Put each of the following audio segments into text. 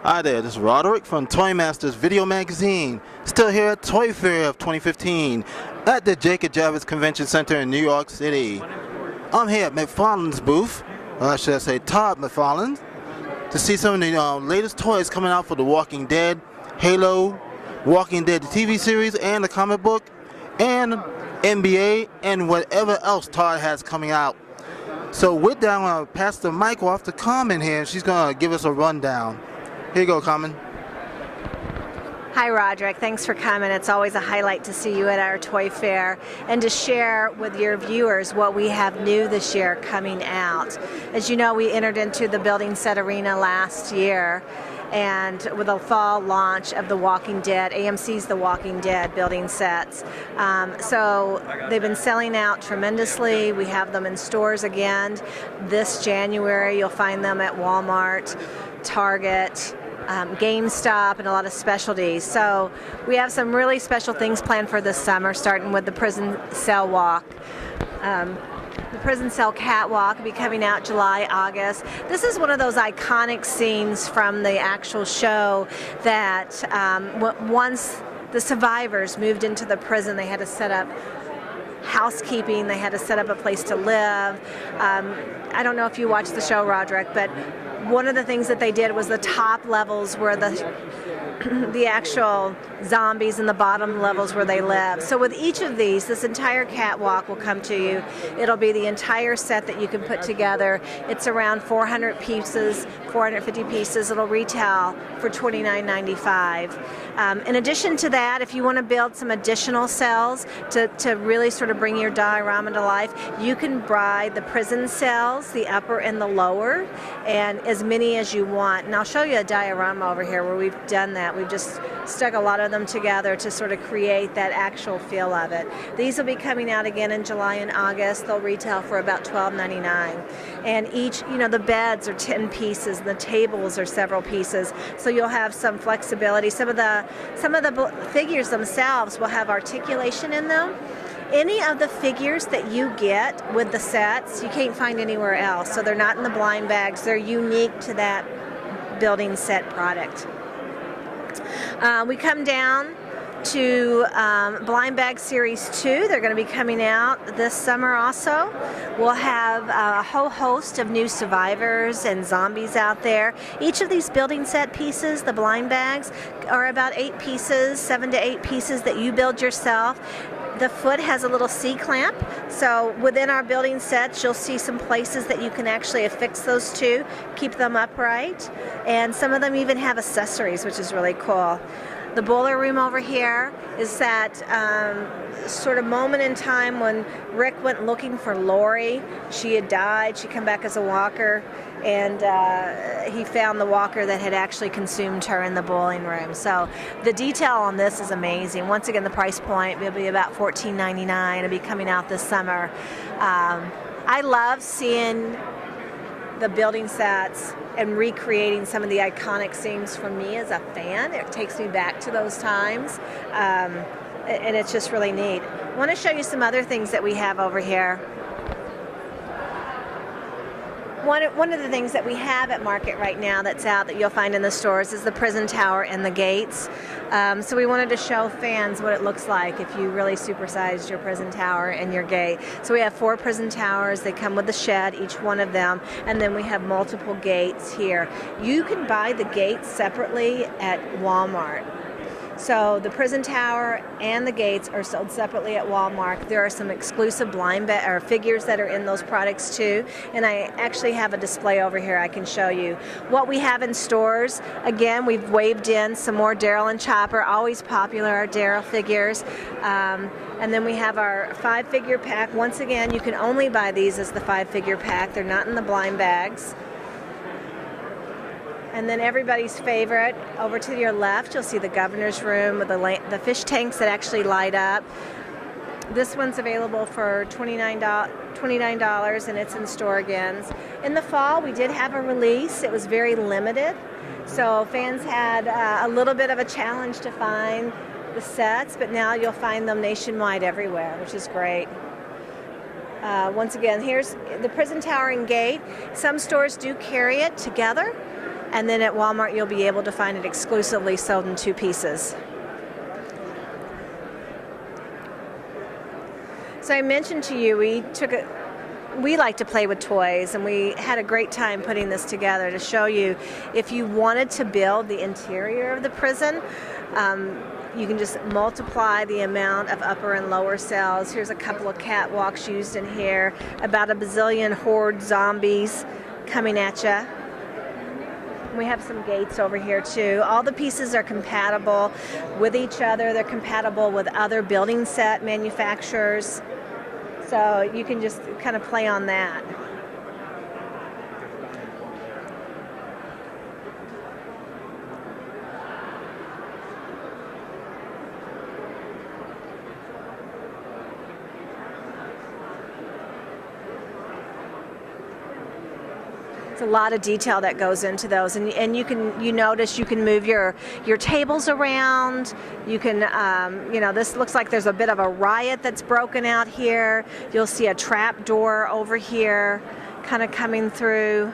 Hi there, this is Roderick from Toy Masters Video Magazine, still here at ToyFair of 2015 at the Jacob Javits Convention Center in New York City. I'm here at McFarlane's booth, or I should say Todd McFarlane, to see some of the latest toys coming out for The Walking Dead, Halo, Walking Dead the TV series and the comic book, and NBA, and whatever else Todd has coming out. So with that, I'm going to pass the mic off to Carmen here, and she's going to give us a rundown. Here you go, Carmen. Hi, Roderick. Thanks for coming. It's always a highlight to see you at our Toy Fair and to share with your viewers what we have new this year coming out. As you know, we entered into the building set arena last year, and with a fall launch of The Walking Dead, AMC's The Walking Dead building sets. So they've been selling out tremendously. We have them in stores again this January. You'll find them at Walmart, Target, GameStop, and a lot of specialties. So we have some really special things planned for this summer, starting with the prison cell walk. The prison cell catwalk will be coming out July, August. This is one of those iconic scenes from the actual show that once the survivors moved into the prison, they had to set up housekeeping, they had to set up a place to live. I don't know if you watched the show, Roderick, but one of the things that they did was the top levels were the actual zombies, and the bottom levels where they live. So with each of these, this entire catwalk will come to you. It'll be the entire set that you can put together. It's around 400 pieces, 450 pieces. It'll retail for $29.95. In addition to that, if you want to build some additional cells to really sort of bring your diorama to life, you can buy the prison cells, the upper and the lower, and as many as you want. And I'll show you a diorama over here where we've done that. We've just stuck a lot of them together to sort of create that actual feel of it. These will be coming out again in July and August. They'll retail for about $12.99. And each, the beds are 10 pieces, and the tables are several pieces. So you'll have some flexibility. Some of the figures themselves will have articulation in them. Any of the figures that you get with the sets, you can't find anywhere else. So they're not in the blind bags. They're unique to that building set product. We come down to Blind Bag Series 2. They're going to be coming out this summer also. We'll have a whole host of new survivors and zombies out there. Each of these building set pieces, the blind bags, are about 8 pieces, 7 to 8 pieces that you build yourself. The foot has a little C-clamp, so within our building sets you'll see some places that you can actually affix those to, keep them upright, and some of them even have accessories, which is really cool. The boiler room over here is that sort of moment in time when Rick went looking for Lori. She had died, she'd come back as a walker, and he found the walker that had actually consumed her in the boiling room. So the detail on this is amazing. Once again, the price point will be about $14.99. It'll be coming out this summer. I love seeing the building sets and recreating some of the iconic scenes for me as a fan. It takes me back to those times, and it's just really neat. I want to show you some other things that we have over here. One of the things that we have at market right now that's out that you'll find in the stores is the prison tower and the gates. So we wanted to show fans what it looks like if you really supersized your prison tower and your gate. So we have 4 prison towers. They come with a shed, each one of them, and then we have multiple gates here. You can buy the gates separately at Walmart. So the prison tower and the gates are sold separately at Walmart. There are some exclusive blind figures that are in those products too, and I actually have a display over here I can show you. What we have in stores, again, we've waved in some more Daryl and Chopper, always popular, our Daryl figures. And then we have our 5-figure pack. Once again, you can only buy these as the 5-figure pack. They're not in the blind bags. And then everybody's favorite, over to your left, you'll see the governor's room with the fish tanks that actually light up. This one's available for $29, and it's in store again. In the fall, we did have a release. It was very limited, so fans had a little bit of a challenge to find the sets, but now you'll find them nationwide everywhere, which is great. Once again, here's the prison tower and gate. Some stores do carry it together. And then at Walmart, you'll be able to find it exclusively sold in 2 pieces. So I mentioned to you, we like to play with toys, and we had a great time putting this together to show you if you wanted to build the interior of the prison, you can just multiply the amount of upper and lower cells. Here's a couple of catwalks used in here, about a bazillion horde zombies coming at you. We have some gates over here too. All the pieces are compatible with each other. They're compatible with other building set manufacturers. So you can just kind of play on that. It's a lot of detail that goes into those, and you notice you can move your tables around. You can this looks like there's a bit of a riot that's broken out here. You'll see a trap door over here kind of coming through.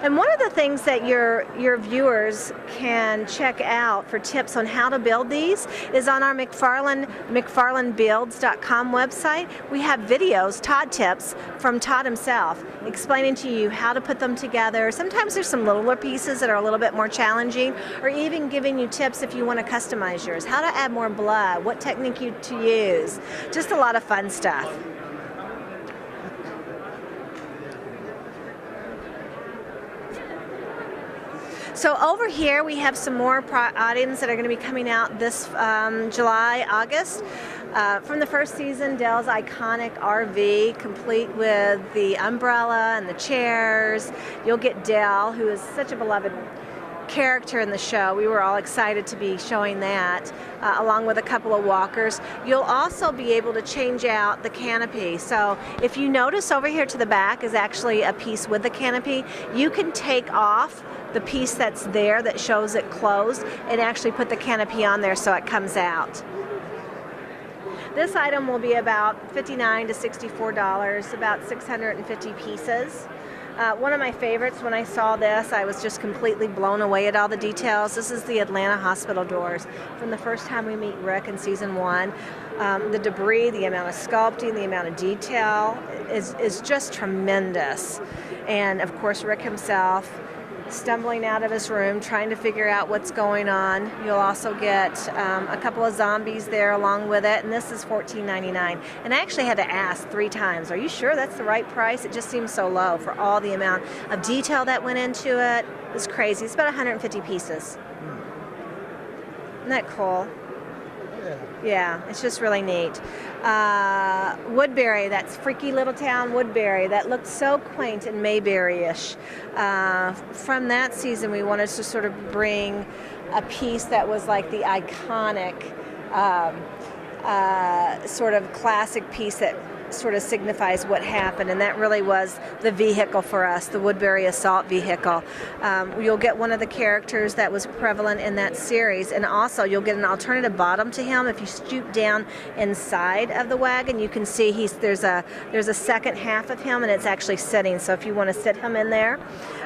And one of the things that your viewers can check out for tips on how to build these is on our McFarlaneBuilds.com website. We have videos, Todd tips from Todd himself, explaining to you how to put them together. Sometimes there's some littler pieces that are a little bit more challenging, or even giving you tips if you want to customize yours, how to add more blood, what technique to use. Just a lot of fun stuff. So over here we have some more items that are going to be coming out this July, August. From the first season, Dell's iconic RV, complete with the umbrella and the chairs. You'll get Dell, who is such a beloved character in the show. We were all excited to be showing that, along with a couple of walkers. You'll also be able to change out the canopy. So if you notice over here to the back is actually a piece with the canopy. You can take off the piece that's there that shows it closed and actually put the canopy on there so it comes out. This item will be about $59 to $64, about 650 pieces. One of my favorites, when I saw this, I was just completely blown away at all the details. This is the Atlanta hospital doors. From the first time we meet Rick in season 1, the debris, the amount of sculpting, the amount of detail is just tremendous. And of course, Rick himself stumbling out of his room, trying to figure out what's going on. You'll also get a couple of zombies there along with it, and this is $14.99. And I actually had to ask 3 times, are you sure that's the right price? It just seems so low for all the amount of detail that went into it. It was crazy. It's about 150 pieces. Isn't that cool? Yeah, it's just really neat. Woodbury, that's freaky little town Woodbury, that looked so quaint and Mayberry-ish. From that season, we wanted to sort of bring a piece that was like the iconic sort of classic piece that sort of signifies what happened, and that really was the vehicle for us, the Woodbury assault vehicle. You'll get one of the characters that was prevalent in that series, and also you'll get an alternative bottom to him. If you stoop down inside of the wagon, you can see there's a second half of him, and it's actually sitting, so if you want to sit him in there.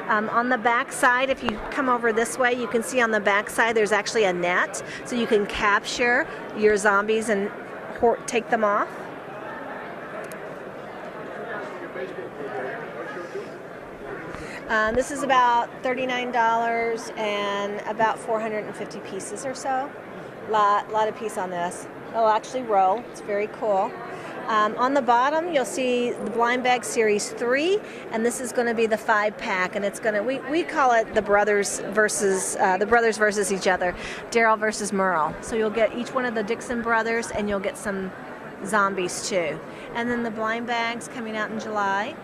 On the back side, if you come over this way, you can see on the back side there's actually a net, so you can capture your zombies and take them off. This is about $39 and about 450 pieces or so. Lot of piece on this. It'll actually roll. It's very cool. On the bottom, you'll see the Blind Bag Series 3, and this is going to be the 5-pack, and it's going to we call it the brothers versus each other, Daryl versus Merle. So you'll get each one of the Dixon brothers, and you'll get some zombies too. And then the blind bags coming out in July.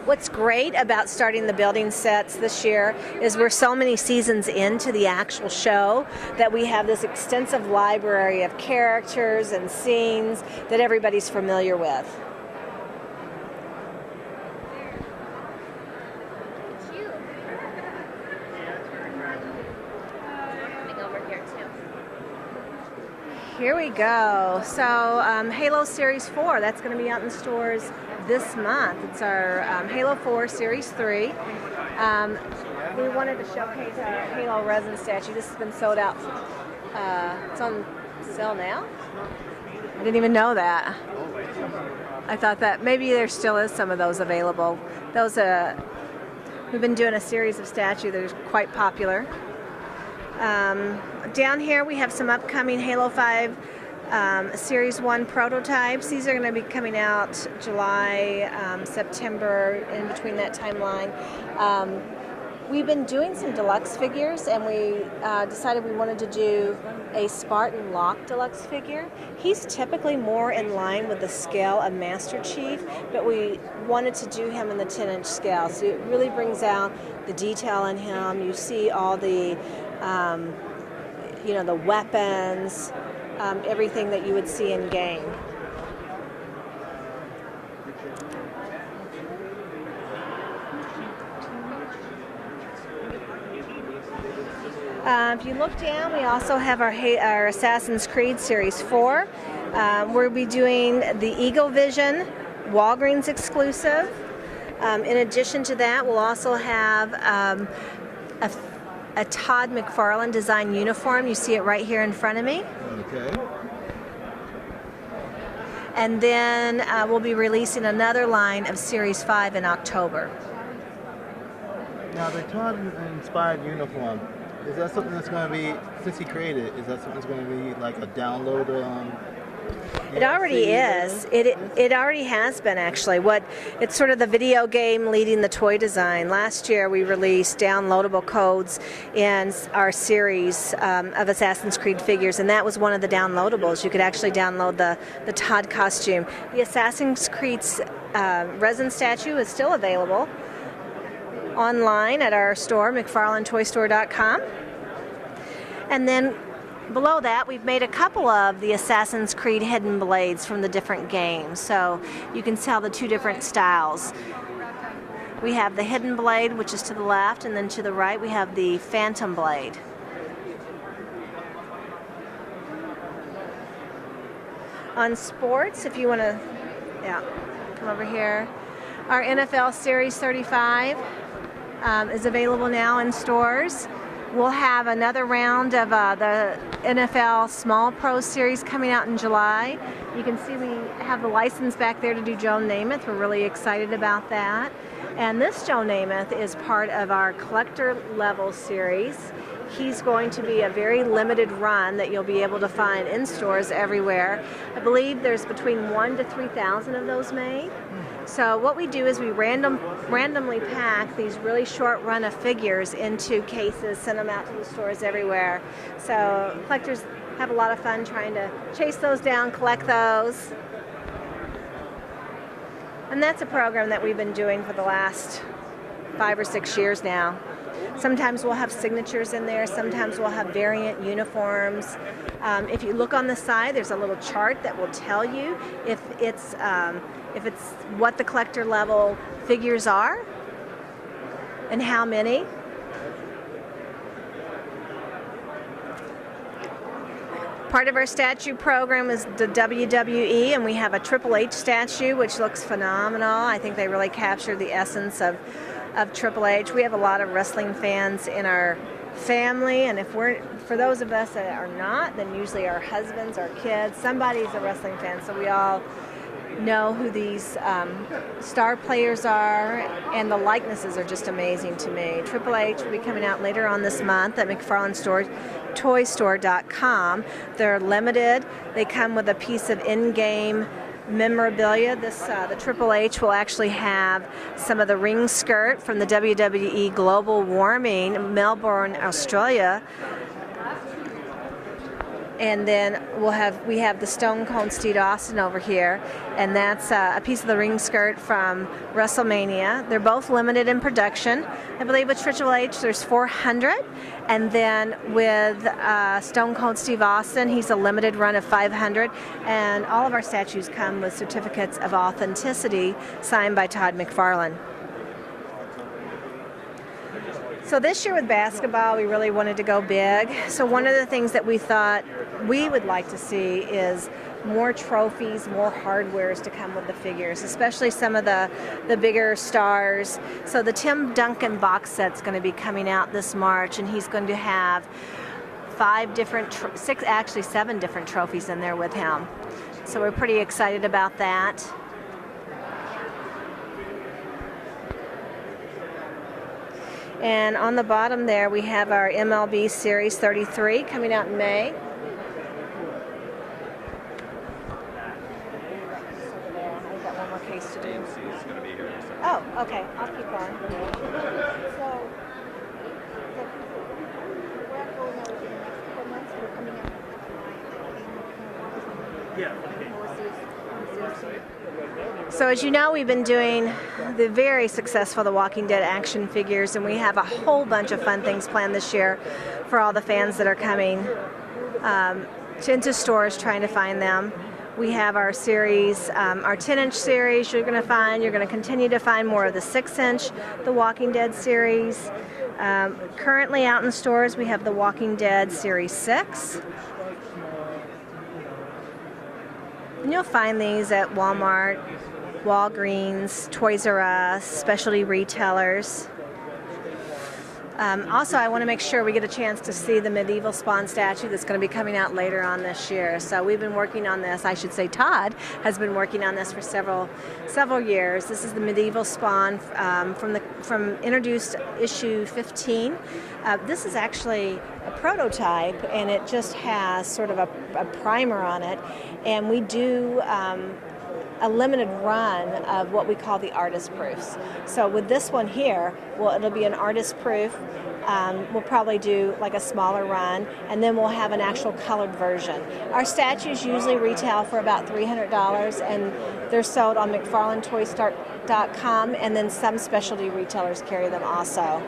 What's great about starting the building sets this year is we're so many seasons into the actual show that we have this extensive library of characters and scenes that everybody's familiar with. Here we go. So Halo Series 4, that's going to be out in stores this month. It's our Halo 4 Series 3. We wanted to showcase our Halo resin statue. This has been sold out. It's on sale now? I didn't even know that. I thought that maybe there still is some of those available. Those we've been doing a series of statues that are quite popular. Down here we have some upcoming Halo 5 Series 1 prototypes. These are going to be coming out July, September, in between that timeline. We've been doing some deluxe figures, and we decided we wanted to do a Spartan Locke deluxe figure. He's typically more in line with the scale of Master Chief, but we wanted to do him in the 10-inch scale. So it really brings out the detail in him. You see all the, the weapons, everything that you would see in game. If you look down, we also have our Assassin's Creed Series 4. We'll be doing the Eagle Vision Walgreens exclusive. In addition to that, we'll also have a Todd McFarlane design uniform. You see it right here in front of me. Okay. And then we'll be releasing another line of Series 5 in October. Now, the Todd-inspired uniform, is that something that's going to be, since he created it, is that something that's going to be like a download? It already is. It already has been, actually. It's sort of the video game leading the toy design. Last year we released downloadable codes in our series of Assassin's Creed figures, and that was one of the downloadables. You could actually download the Todd costume. The Assassin's Creed's resin statue is still available online at our store, McFarlaneToystore.com. And then below that, we've made a couple of the Assassin's Creed hidden blades from the different games, so you can tell the two different styles. We have the hidden blade, which is to the left, and then to the right we have the phantom blade. On sports, if you want to, come over here. Our NFL Series 35 is available now in stores. We'll have another round of the NFL Small Pro Series coming out in July. You can see we have the license back there to do Joe Namath. We're really excited about that. And this Joe Namath is part of our collector level series. He's going to be a very limited run that you'll be able to find in stores everywhere. I believe there's between 1,000 to 3,000 of those made. So what we do is we randomly pack these really short run of figures into cases, send them out to the stores everywhere. So collectors have a lot of fun trying to chase those down, collect those. And that's a program that we've been doing for the last 5 or 6 years now. Sometimes we'll have signatures in there, sometimes we'll have variant uniforms. If you look on the side, there's a little chart that will tell you if it's what the collector level figures are and how many. Part of our statue program is the WWE, and we have a Triple H statue, which looks phenomenal. I think they really captured the essence of Triple H. We have a lot of wrestling fans in our family, and for those of us that are not, then usually our husbands, our kids, somebody's a wrestling fan, so we all know who these star players are, and the likenesses are just amazing to me. Triple H will be coming out later on this month at McFarlaneToystore.com. They're limited. They come with a piece of in-game memorabilia. The Triple H will actually have some of the ring skirt from the WWE Global Warming, Melbourne, Australia. And then we have the Stone Cold Steve Austin over here, and that's a piece of the ring skirt from WrestleMania. They're both limited in production. I believe with Triple H there's 400, and then with Stone Cold Steve Austin, he's a limited run of 500, and all of our statues come with certificates of authenticity signed by Todd McFarlane. So this year with basketball, we really wanted to go big. So one of the things that we thought we would like to see is more trophies, more hardwares to come with the figures, especially some of the bigger stars. So the Tim Duncan box set's going to be coming out this March, and he's going to have 7 different trophies in there with him. So we're pretty excited about that. And on the bottom there, we have our MLB Series 33 coming out in May. I've got one more case to do. Oh, okay. I'll keep going. So, we're going over the next couple months. We're coming up So as you know, we've been doing the very successful The Walking Dead action figures, and we have a whole bunch of fun things planned this year for all the fans that are coming into stores trying to find them. We have our series, our 10-inch series you're going to continue to find more of the 6-inch The Walking Dead series. Currently out in stores, we have The Walking Dead Series 6. And you'll find these at Walmart, Walgreens, Toys R Us, specialty retailers. Also, I want to make sure we get a chance to see the medieval Spawn statue that's going to be coming out later on this year. So we've been working on this. I should say Todd has been working on this for several years. This is the medieval Spawn from introduced issue 15. This is actually a prototype, and it just has sort of a primer on it. And we do a limited run of what we call the artist proofs. So with this one here, well, it'll be an artist proof. We'll probably do like a smaller run, and then we'll have an actual colored version. Our statues usually retail for about $300, and they're sold on McFarlane Toys.com, and then some specialty retailers carry them also.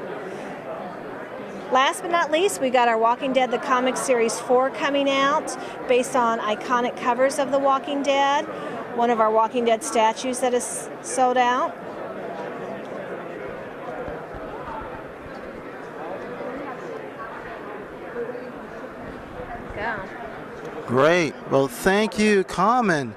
Last but not least, we got our Walking Dead The Comic Series 4 coming out, based on iconic covers of The Walking Dead. One of our Walking Dead statues that is sold out. Great. Well, thank you, Carmen.